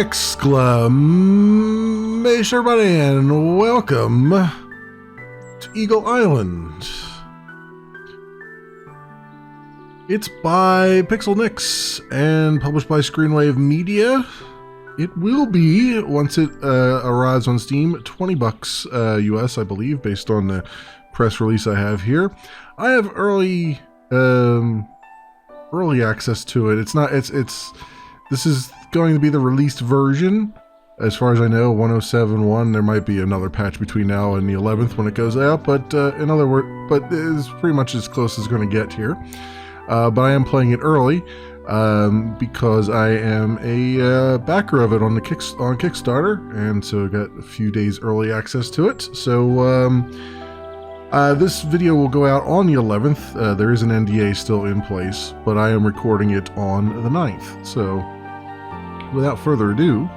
Exclamation everybody, and welcome to Eagle Island. It's by Pixel Nix and published by Screenwave Media. It will be, once it arrives on Steam, $20 US, I believe, based on the press release I have here. I have early access to it. This is going to be the released version. As far as I know, 107.1. There might be another patch between now and the 11th when it goes out, but in other words, it's pretty much as close as it's going to get here. But I am playing it early because I am a backer of it on Kickstarter, and so I got a few days early access to it. So this video will go out on the 11th. There is an NDA still in place, but I am recording it on the 9th. So without further ado,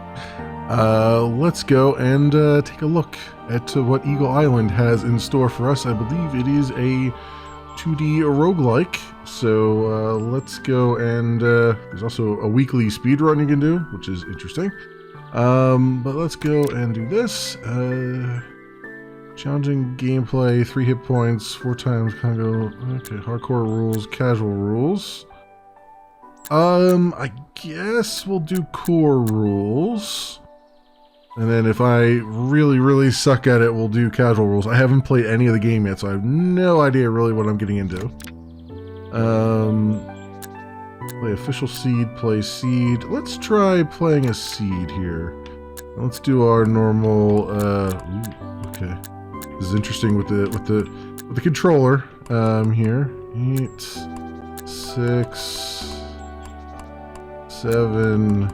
let's go and take a look at what Eagle Island has in store for us. I believe it is a 2D roguelike, so let's go and there's also a weekly speedrun you can do, which is interesting. But let's go and do this. Challenging gameplay, 3 hit points, 4 times Congo. Okay, hardcore rules, casual rules. I guess we'll do core rules. And then if I really suck at it, we'll do casual rules. I haven't played any of the game yet, so I have no idea really what I'm getting into. Play official seed, play seed. Let's try playing a seed here. Let's do our normal, okay. This is interesting with the controller, here. 8, 6, 7,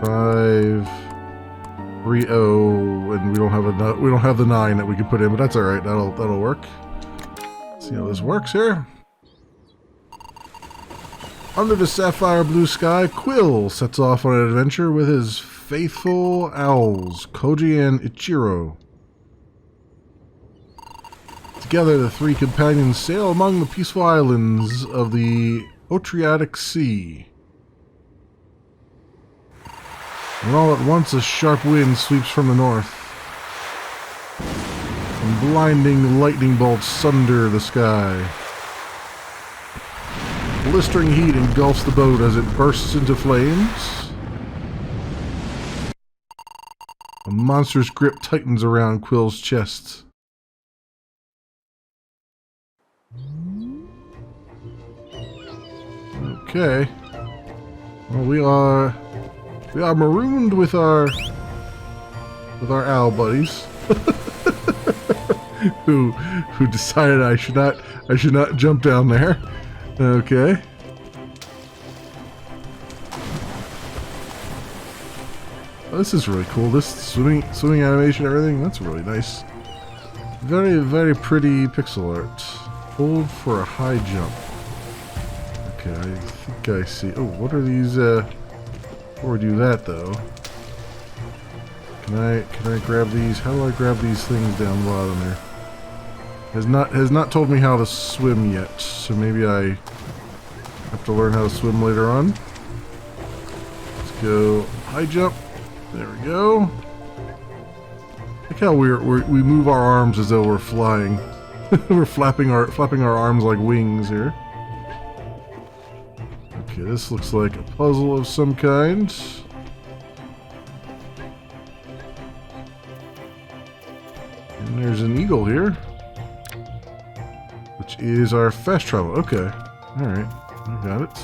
5, 3, 0, and we don't have the 9 that we can put in, but that's all right. That'll work. Let's see how this works here. Under the sapphire blue sky, Quill sets off on an adventure with his faithful owls, Koji and Ichiro. Together, the 3 companions sail among the peaceful islands of the Otriatic Sea. And all at once, a sharp wind sweeps from the north, and blinding lightning bolts sunder the sky. Blistering heat engulfs the boat as it bursts into flames. A monstrous grip tightens around Quill's chest. Okay. Well, we are marooned with our owl buddies, who decided I should not jump down there. Okay. Oh, this is really cool. This swimming animation, everything, that's really nice. Very pretty pixel art. Hold for a high jump. Okay, I think I see. Oh, what are these? Before we do that, though, can I grab these? How do I grab these things down the bottom there? Has not told me how to swim yet, so maybe I have to learn how to swim later on. Let's go high jump. There we go. Look how we move our arms as though we're flying. We're flapping our arms like wings here. Okay, this looks like a puzzle of some kind. And there's an eagle here, which is our fast travel. Okay, alright, I got it.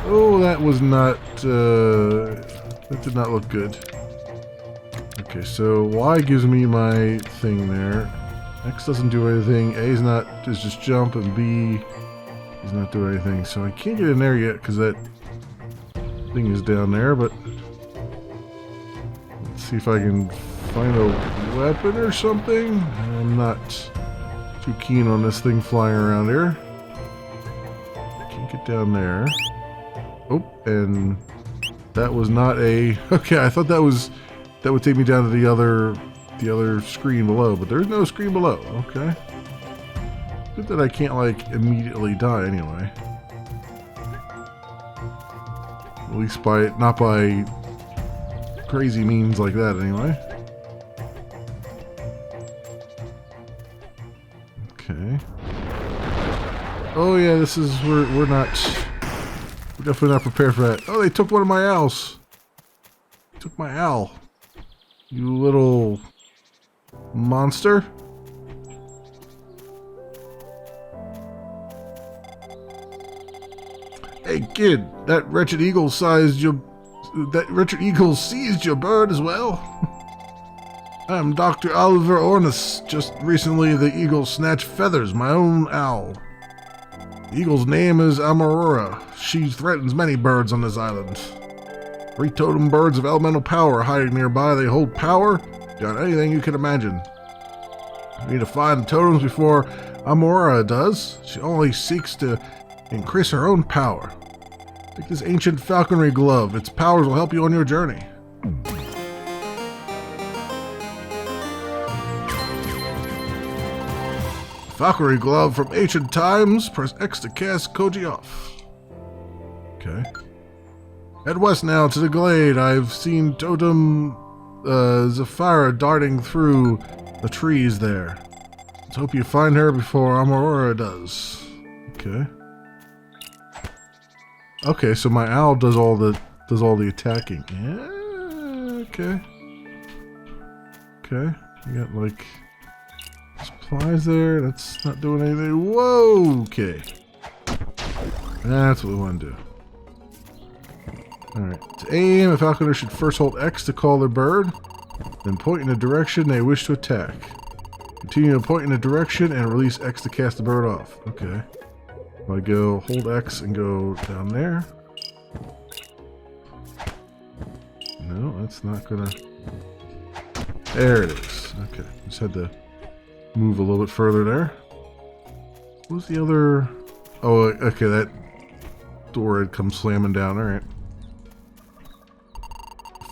Oh, that was not, that did not look good. Okay, so Y gives me my thing there. X doesn't do anything. A is just jump, and B is not doing anything. So I can't get in there yet because that thing is down there, but let's see if I can find a weapon or something. I'm not too keen on this thing flying around here. Can't get down there. Oh, and that was not a... Okay, I thought that would take me down to the other screen below, but there's no screen below. Okay. Good that I can't, like, immediately die anyway. At least not by crazy means like that, anyway. Okay. Oh yeah, this is we're definitely not prepared for that. Oh, they took one of my owls. Took my owl. You little monster. Hey kid, that wretched eagle seized your bird as well. I'm Dr. Oliver Ornis. Just recently the eagle snatched Feathers, my own owl. The eagle's name is Amarora. She threatens many birds on this island. 3 totem birds of elemental power hiding nearby. They hold power beyond anything you can imagine. You need to find the totems before Amarora does. She only seeks to increase her own power. Take this ancient falconry glove. Its powers will help you on your journey. Falconry glove from ancient times. Press X to cast Koji off. Okay. Head west now to the glade. I've seen Totem Zafira darting through the trees there. Let's hope you find her before Amarora does. Okay. Okay, so my owl does all the attacking. Yeah. Okay. Okay. You got like supplies there. That's not doing anything. Whoa. Okay. That's what we want to do. Alright. To aim, a falconer should first hold X to call their bird, then point in the direction they wish to attack. Continue to point in the direction and release X to cast the bird off. Okay. I go hold X and go down there. No, that's not gonna... There it is. Okay. Just had to move a little bit further there. What was the other... Oh, okay, that door had come slamming down. Alright.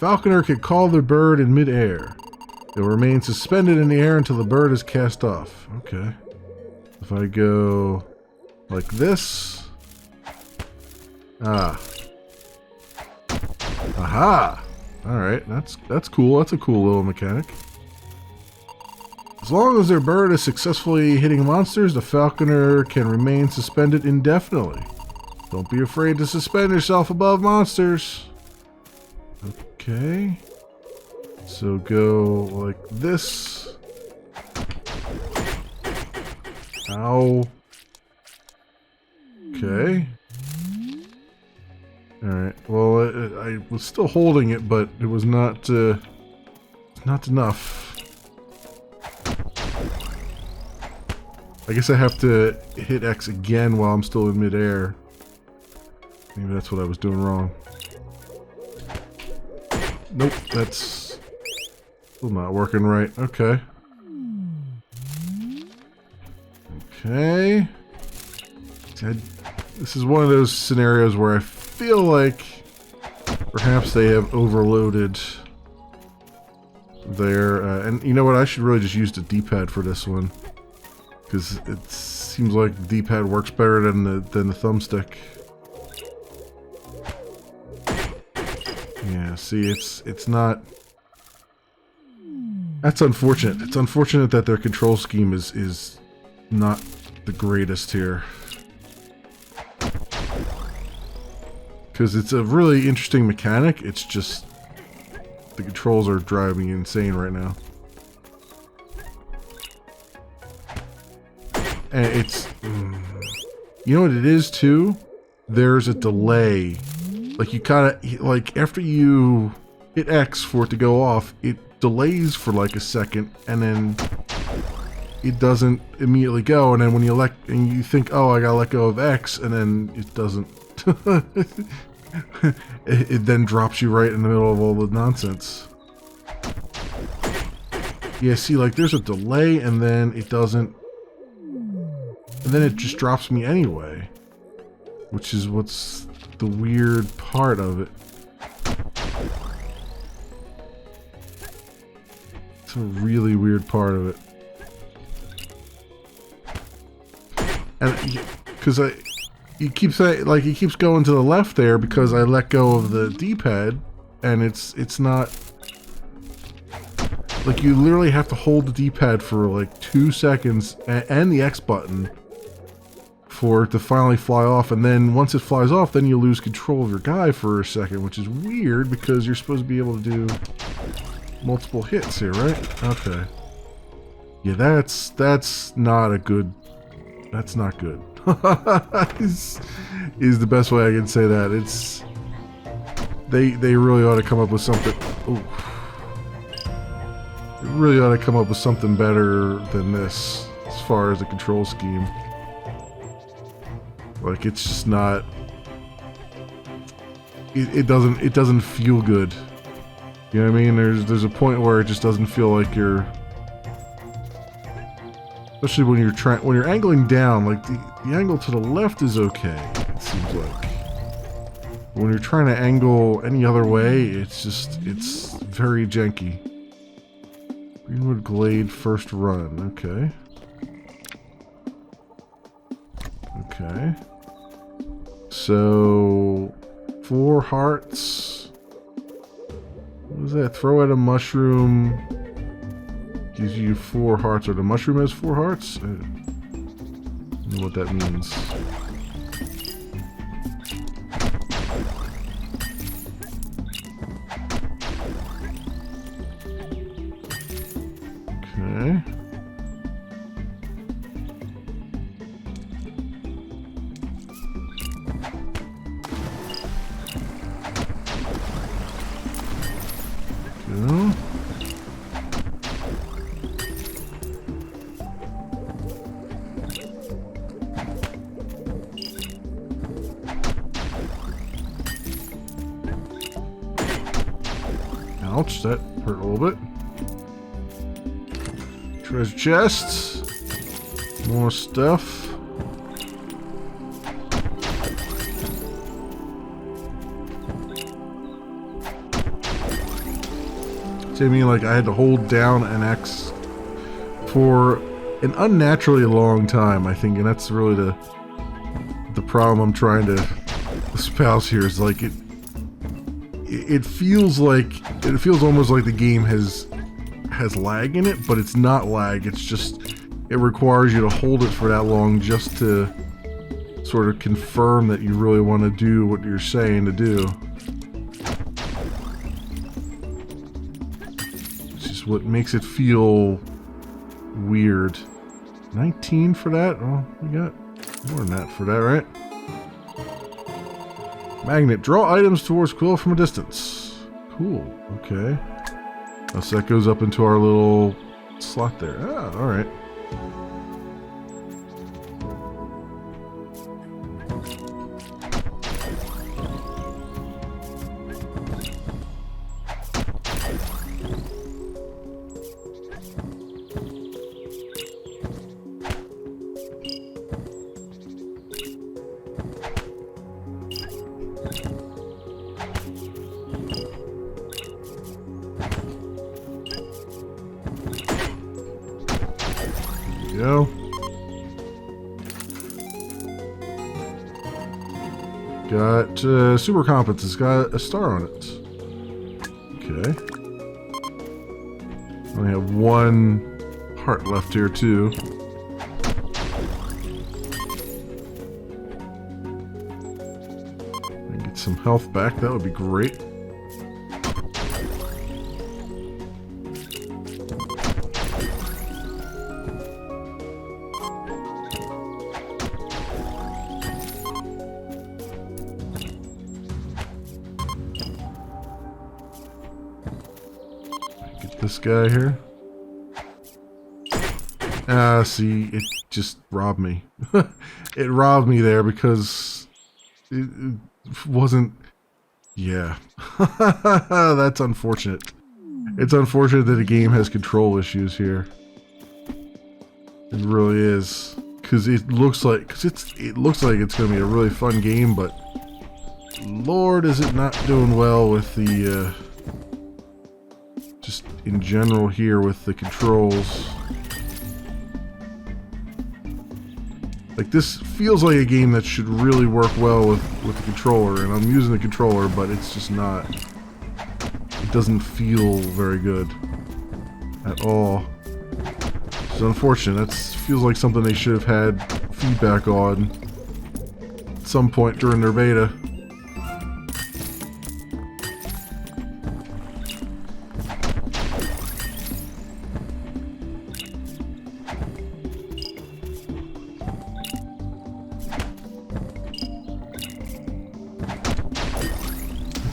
Falconer can call their bird in mid-air. It will remain suspended in the air until the bird is cast off. Okay. If I go like this. Ah. Aha! Alright, that's cool. That's a cool little mechanic. As long as their bird is successfully hitting monsters, the falconer can remain suspended indefinitely. Don't be afraid to suspend yourself above monsters. Okay. So go like this. Ow. Okay. Alright. Well, I was still holding it, but it was not enough. I guess I have to hit X again while I'm still in midair. Maybe that's what I was doing wrong. Nope, that's still not working right. Okay. Okay. This is one of those scenarios where I feel like perhaps they have overloaded their... and you know what? I should really just use the D-pad for this one. Because it seems like the D-pad works better than the thumbstick. Yeah, see, it's not... That's unfortunate. It's unfortunate that their control scheme is not the greatest here. Because it's a really interesting mechanic, it's just... The controls are driving me insane right now. And it's... You know what it is, too? There's a delay. Like, you kinda... Like, after you hit X for it to go off, it delays for like a second, and then it doesn't immediately go, and then when you and you think, oh, I gotta let go of X, and then it doesn't. it then drops you right in the middle of all the nonsense. Yeah, see, like, there's a delay, and then it doesn't... And then it just drops me anyway. Which is what's the weird part of it. It's a really weird part of it. And, because you keep saying, like, he keeps going to the left there because I let go of the D-pad, and it's not... Like, you literally have to hold the D-pad for, like, 2 seconds, and the X button, for it to finally fly off, and then once it flies off, then you lose control of your guy for a second, which is weird, because you're supposed to be able to do multiple hits here, right? Okay. Yeah, that's not a good... That's not good. is the best way I can say that. It's... They really ought to come up with something... Ooh. They really ought to come up with something better than this, as far as the control scheme. Like, it's just not... It doesn't feel good. You know what I mean? There's a point where it just doesn't feel like you're... Especially when you're angling down, like the angle to the left is okay, it seems like. When you're trying to angle any other way, it's very janky. Greenwood Glade first run, okay. Okay. So, 4 hearts. What is that? Throw at a mushroom. Gives you 4 hearts. Or the mushroom has 4 hearts? I don't know what that means. Okay. Go. Ouch, that hurt a little bit. Treasure chests. More stuff. So I mean, like, I had to hold down an X for an unnaturally long time, I think, and that's really the problem I'm trying to espouse here. Is like it feels almost like the game has lag in it, but it's not lag. It's just it requires you to hold it for that long just to sort of confirm that you really want to do what you're saying to do. It's just what makes it feel weird. 19 for that? Oh, we got more than that for that, right? Magnet. Draw items towards Quill from a distance. Cool. Okay. Oh, so that goes up into our little slot there. Ah, alright. Go. Got super competence. It's got a star on it. Okay. Only have 1 heart left here too. And get some health back. That would be great. This guy here. Ah, see, it just robbed me. It robbed me there because it wasn't... Yeah. That's unfortunate. It's unfortunate that the game has control issues here. It really is. Because it looks like... it looks like it's going to be a really fun game, but... Lord, is it not doing well with the... just in general here with the controls. Like, this feels like a game that should really work well with the controller, and I'm using the controller, but it's just not. It doesn't feel very good at all. It's unfortunate. That feels like something they should have had feedback on at some point during their beta.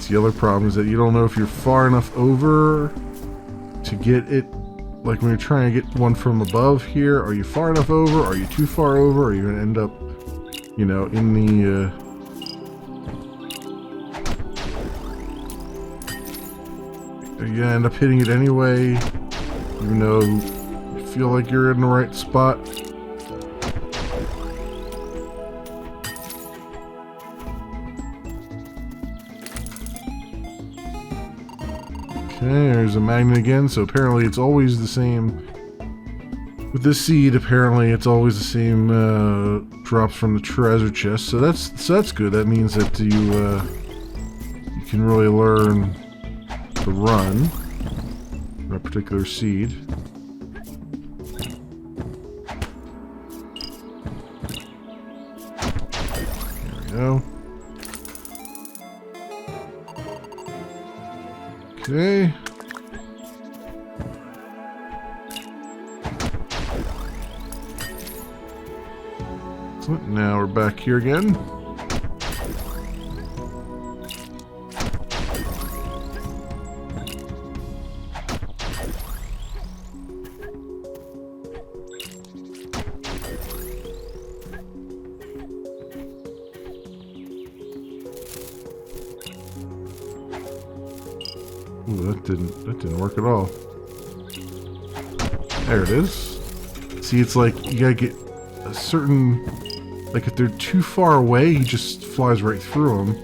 The other problem is that you don't know if you're far enough over to get it. Like when you're trying to get one from above here, are you far enough over? Are you too far over? Are you going to end up, you know, in the... are you going to end up hitting it anyway, even though you feel like you're in the right spot? Okay, there's a magnet again, so apparently it's always the same. With this seed, apparently it's always the same drops from the treasure chest, so that's good. That means that you can really learn to run for a particular seed. There we go. Okay. So now we're back here again. Ooh, that didn't work at all. There it is. See, it's like you gotta get a certain, like if they're too far away, he just flies right through them.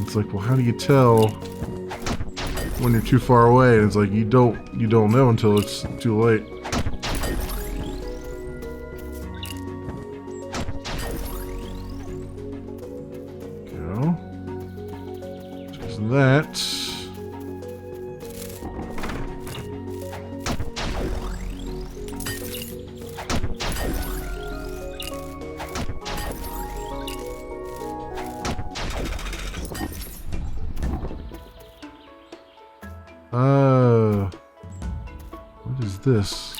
It's like, well, how do you tell when you're too far away? And it's like you don't know until it's too late. Go. Just that. What is this?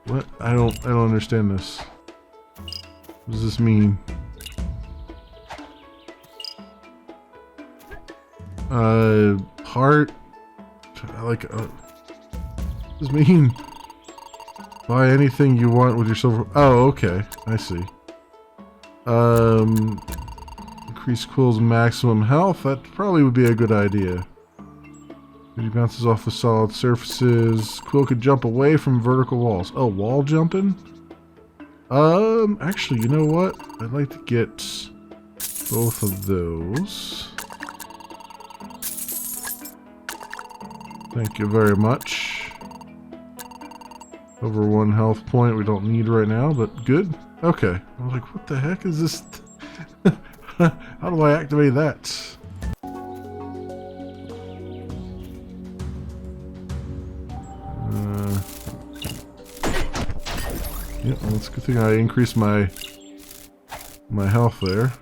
What? I don't understand this. What does this mean? Heart? Like, what does this mean? Buy anything you want with your silver. Oh, okay. I see. Increase Quill's maximum health. That probably would be a good idea. He bounces off of solid surfaces. Quill could jump away from vertical walls. Oh, wall jumping? Actually, you know what? I'd like to get both of those. Thank you very much. Over 1 health point we don't need right now, but good. Okay. I was like, what the heck is this? How do I activate that? Yeah, well, it's a good thing I increased my health there.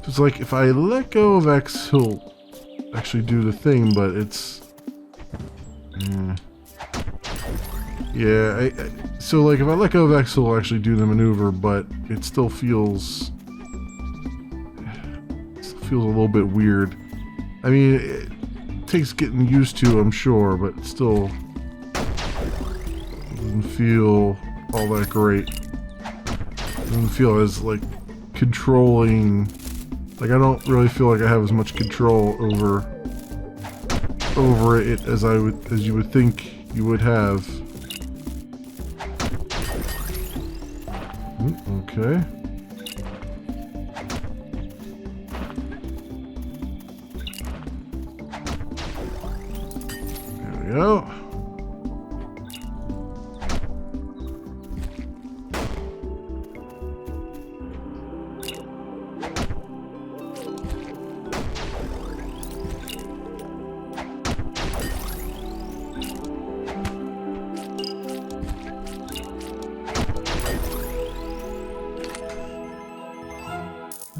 It's like if I let go of X, he'll actually do the thing, but it's... Yeah, so like if I let go of X, he'll actually do the maneuver, but it still feels... a little bit weird. I mean, it takes getting used to, I'm sure, but it still doesn't feel all that great. Doesn't feel as, like, controlling... Like, I don't really feel like I have as much control over over it as you would think you would have. Okay. There we go.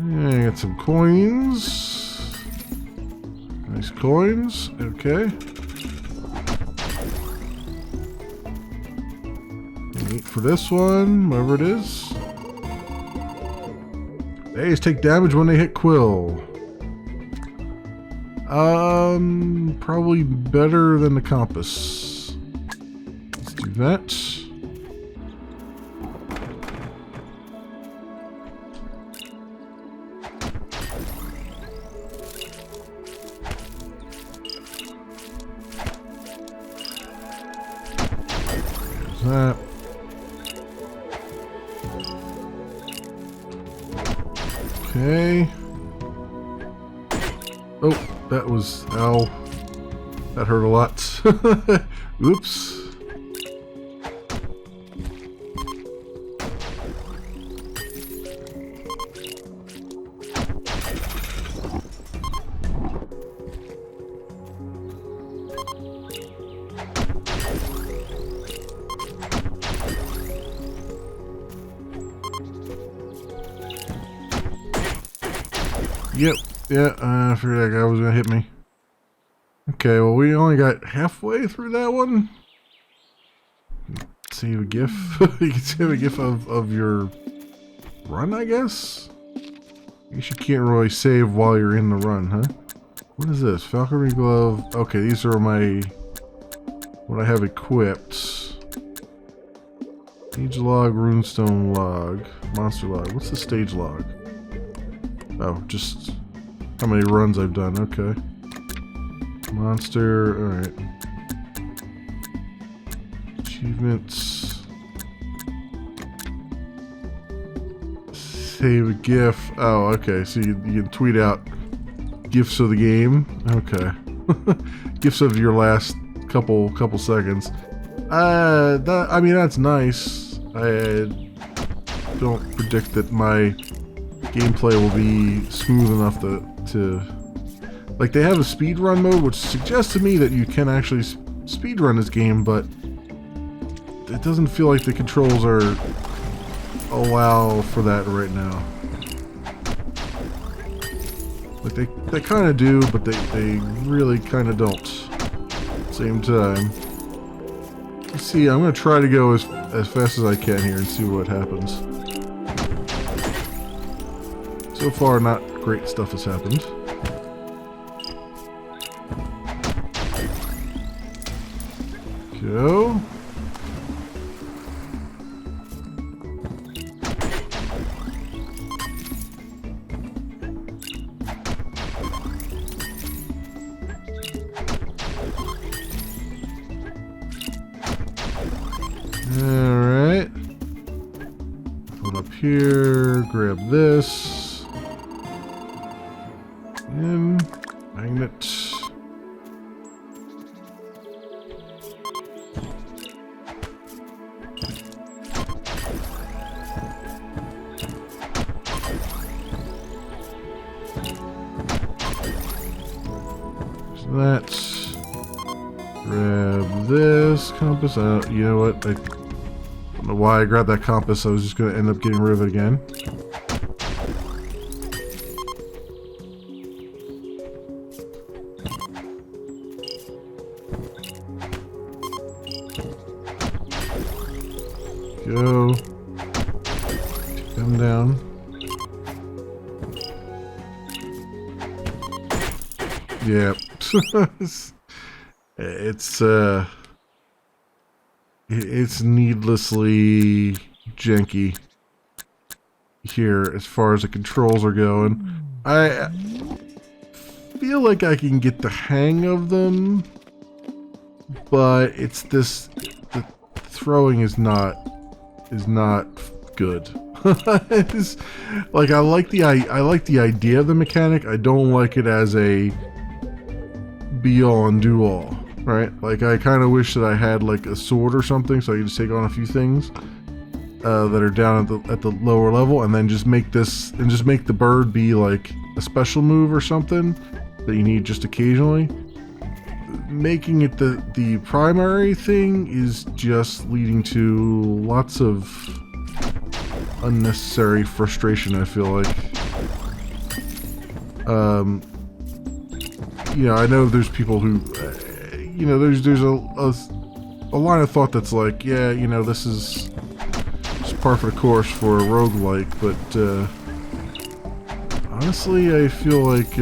And got some coins. Nice coins. Okay. Wait for this one, whatever it is. Days take damage when they hit Quill. Probably better than the compass. Let's do that. That. Okay. Oh, that was, ow. That hurt a lot. Oops. Yep, yeah, I figured that guy was gonna hit me. Okay, well, we only got halfway through that one. Save a GIF. You can save a GIF of your run, I guess? I guess you can't really save while you're in the run, huh? What is this? Falconry glove. Okay, these are what I have equipped. Stage log, runestone log, monster log. What's the stage log? Oh, just how many runs I've done. Okay. Monster. Alright. Achievements. Save a GIF. Oh, okay. So you can tweet out GIFs of the game. Okay. GIFs of your last couple seconds. I mean, that's nice. I don't predict that my gameplay will be smooth enough to like, they have a speedrun mode, which suggests to me that you can actually speedrun this game, but it doesn't feel like the controls allow for that right now. Like, they kind of do, but they really kind of don't. Same time. Let's see, I'm gonna try to go as fast as I can here and see what happens. So far, not great stuff has happened. Go. Alright. Hold up here, grab this. Magnet. So that's grab this compass. You know what? I don't know why I grabbed that compass. I was just going to end up getting rid of it again. Go. Take them down. Yeah. It's needlessly janky here as far as the controls are going. feel like I can get the hang of them, but it's this, the throwing is not good. It's, like, I like the idea of the mechanic. I don't like it as a be all and do all, right? Like, I kind of wish that I had like a sword or something so I could just take on a few things that are down at the lower level, and then just make this, and just make the bird be like a special move or something that you need just occasionally. Making it the primary thing is just leading to lots of unnecessary frustration, I feel like. You know, I know there's people who, you know, there's a line of thought that's like, yeah, you know, this is just par for the course for a roguelike, but honestly, I feel like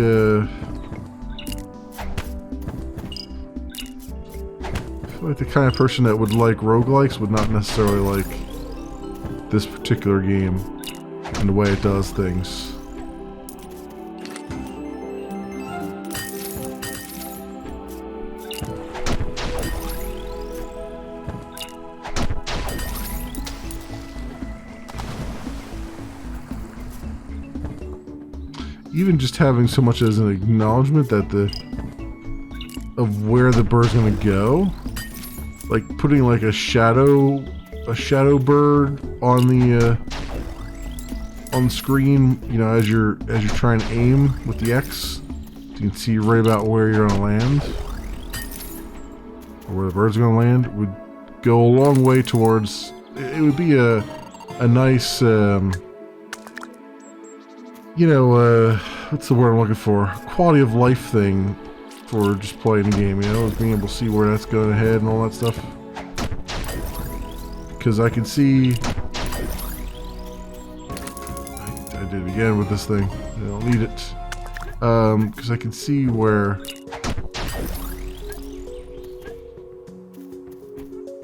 the kind of person that would like roguelikes would not necessarily like this particular game and the way it does things. Even just having so much as an acknowledgement that of where the bird's gonna go, like putting like a shadow bird on the screen, you know, as you're trying to aim with the X, you can see right about where you're gonna land, or where the bird's gonna land. It would go a long way towards. It would be a nice, you know, what's the word I'm looking for? Quality of life thing for just playing the game, you know, is being able to see where that's going ahead and all that stuff. Because I can see... I did it again with this thing. I don't need it. Because I can see where...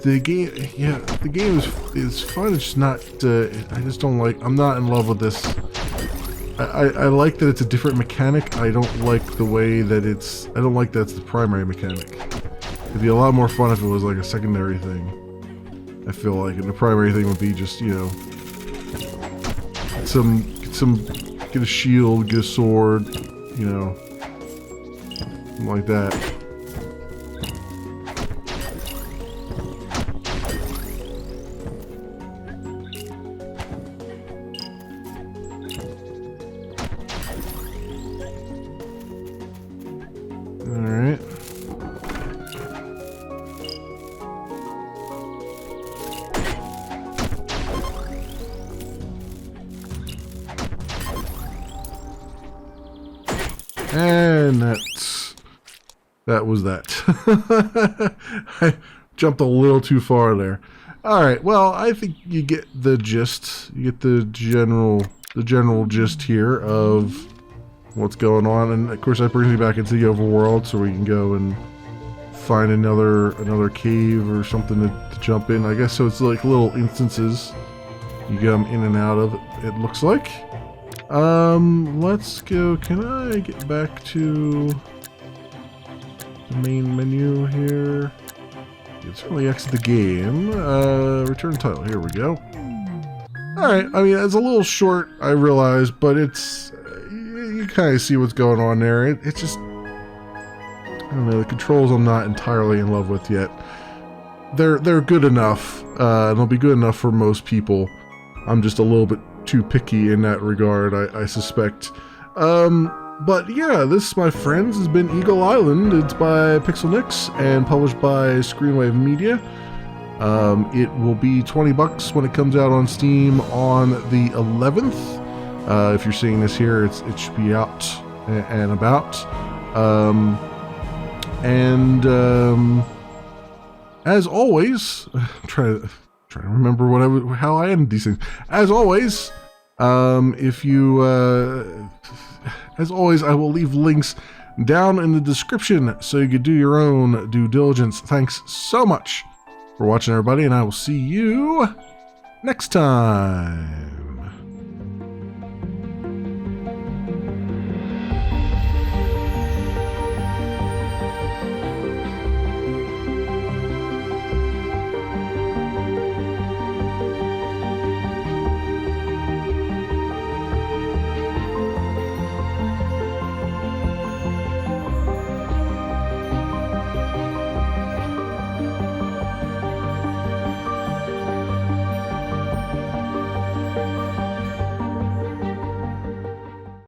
The game, yeah, the game is fun, it's just not, I just don't like, I'm not in love with this. I like that it's a different mechanic. I don't like the way that it's... I don't like that it's the primary mechanic. It'd be a lot more fun if it was like a secondary thing, I feel like. And the primary thing would be just, you know... Get a shield, get a sword, you know... Something like that. Alright. And that was that. I jumped a little too far there. Alright, well, I think you get the gist. You get the general gist here of what's going on, and of course that brings me back into the overworld so we can go and find another cave or something to jump in. I guess so it's like little instances you come in and out of, it looks like. Let's go. Can I get back to the main menu here? You can certainly exit the game. Return title, here we go. Alright, I mean, it's a little short, I realize, but it's... you kind of see what's going on there. It's just... I don't know, the controls I'm not entirely in love with yet. They're good enough. They'll be good enough for most people. I'm just a little bit too picky in that regard, I suspect. But yeah, this, my friends, has been Eagle Island. It's by PixelNix and published by Screenwave Media. It will be $20 when it comes out on Steam on the 11th. If you're seeing this here, it should be out and about. As always, I'm trying to remember how I ended these things. As always, as always, I will leave links down in the description so you can do your own due diligence. Thanks so much for watching, everybody, and I will see you next time.